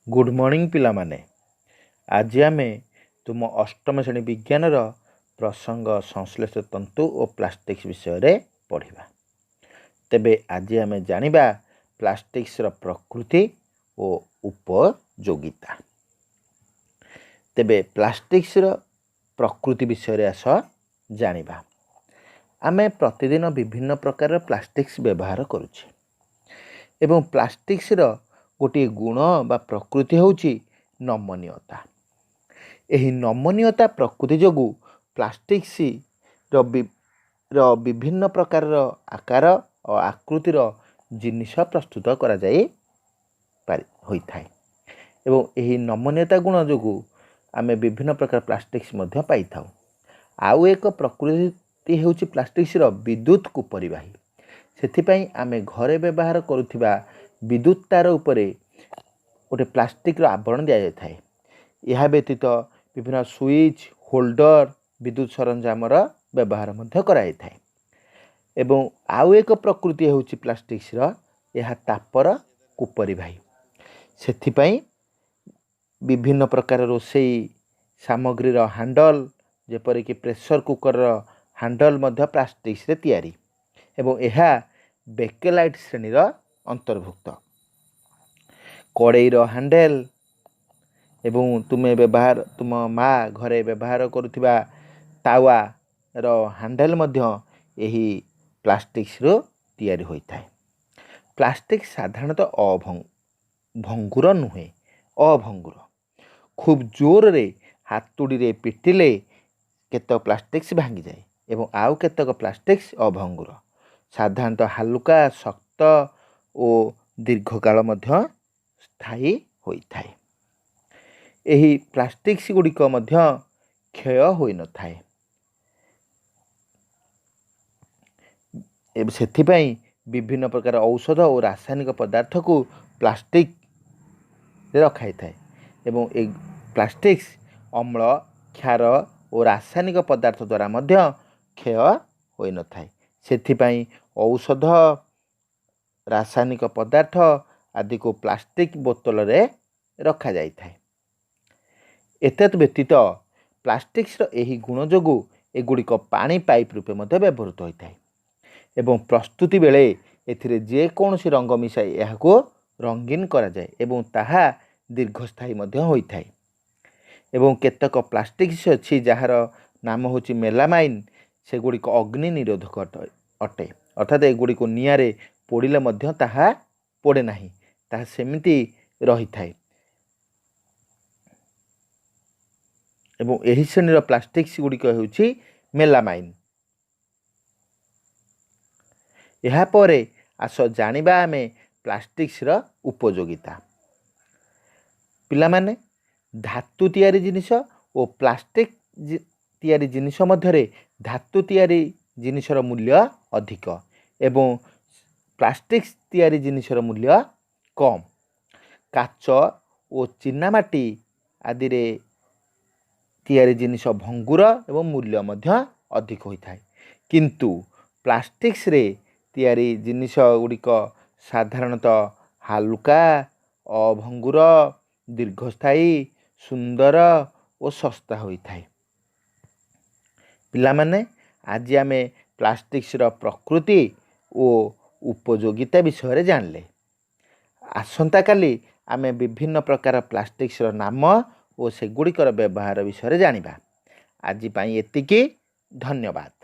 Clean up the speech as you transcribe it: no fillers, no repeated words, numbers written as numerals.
Good morning पिला माने। आज आमे तुम अष्टम श्रेणी विज्ञानर प्रसंग संश्लेष तंतु और प्लास्टिक्स विषय रे पढ़िबा। तेबे आज आमे जानिबा प्लास्टिक्स र प्रकृति और उपयोगिता। तेबे प्लास्टिक्स र प्रकृति विषय रे आस जानिबा। आमे प्रतिदिन विभिन्न प्रकार प्लास्टिक्स व्यवहार करुछे एवं प्लास्टिक्स र गोटे गुण बा प्रकृति होउची नमनीयता। एही नमनीयता प्रकृति जोगु प्लास्टिक्स रो विभिन्न प्रकार आकार और आकृतिर जिनिष प्रस्तुत करा जाई होई थाए एवं एही नमनीयता गुण जोगु आमे विभिन्न प्रकार प्लास्टिक्स मध्य पाई थाउ। आउ एक प्रकृति होउची प्लास्टिक्स रो विद्युत कुपरिवाही। सेथिपई आमे घरे व्यवहार करुथिबा विद्युत तार उपरे गोटे प्लास्टिक रो आवरण दिया जाय थाए। यह व्यतीत विभिन्न स्विच होल्डर विद्युत सरंजाम व्यवहार मध्य कराई थाए एवं आउ एक प्रकृति होउची प्लास्टिक्स रो यह तापर कुपरिवाही। सेथिपई विभिन्न प्रकार रोषेई सामग्री रो हैंडल जेपरि कि प्रेशर कुकर रो हैंडल मध्य प्लास्टिक्स रे तैयारी एवं यह बेकेलाइट श्रेणी रो अंतर्भुक्त। कड़ई रो हैंडल एवं तुम माँ घरे व्यवहार करुथिबा तावा रो हैंडल मध्य यही प्लास्टिक्स रो तैयारी होई थाए। प्लास्टिक साधारणतः भंगुर नुहे, अभंगुर। खूब जोर रे हातुड़ी रे पिटिले केतक प्लास्टिक्स भांगी जाए एवं आउ केतक प्लास्टिक्स अभंगुर। साधारणतः हालुका शक्त और दीर्घकाल मध्य स्थायी होई थाए। एही प्लास्टिक्स गुड़िक मध्य क्षय होई न थाए। सेथिपई विभिन्न प्रकार औषध और रासायनिक पदार्थ को प्लास्टिक रखाई थाए एवं ए प्लास्टिक्स अम्ल क्षार और रासायनिक पदार्थ द्वारा मध्य क्षय होई न थाए। सेथिपई औषध रासायनिक पदार्थ आदि को प्लास्टिक बोतल रे रखा जाई थाए। एतत् व्यतीत प्लास्टिक्स रो एही गुण जोगु एगुड़िक पानी पाइप रूपे मध्य व्यवहृत होई थाए एवं प्रस्तुति बेले एथिरे जे कोनोसी रंग मिसाई एहाको रंगीन करा जाए एवं ताहा दीर्घस्थायी मध्य होई थाए। एवं केतक प्लास्टिक्स अछि जहार नाम होची मेलामाइन। सेगुड़िक अग्नि निरोधक अटे अर्थात एगुड़िक निआरे पोड़िले मध्य ताहा पोड़े नाही, ताहा सेमिति रही थाए एवं एही श्रेणीर प्लास्टिक्स गुड़िक हेउची मेलामाइन। यहा परे आस जानिबा आमे प्लास्टिक्स रो उपयोगिता। पिला माने धातु तैयारी जिनिष और प्लास्टिक तैयारी जिनिष मध्यरे धातु तैयारी जिनिषर मूल्य अधिक एवं प्लास्टिक तैयारी जिनिषर मूल्य कम। काच और चीनामाटी आदि रे तैयारी जिनिष भंगुर एवं मूल्य मध्य अधिक होई थाए, किंतु प्लास्टिक्स रे तैयारी जिनिष गुड़िक साधारणतः हालुका अभंगुर दीर्घस्थायी सुंदर और सस्ता होई थाए। पिला माने आज आमे प्लास्टिक्स रो प्रकृति और उपयोगिता विषय रे जानले। आसंता काली आमे विभिन्न प्रकार प्लास्टिक्स रो नाम और सेगुड़िकर व्यवहार विषय रे जानिबा। आज पई एतिकी। धन्यवाद।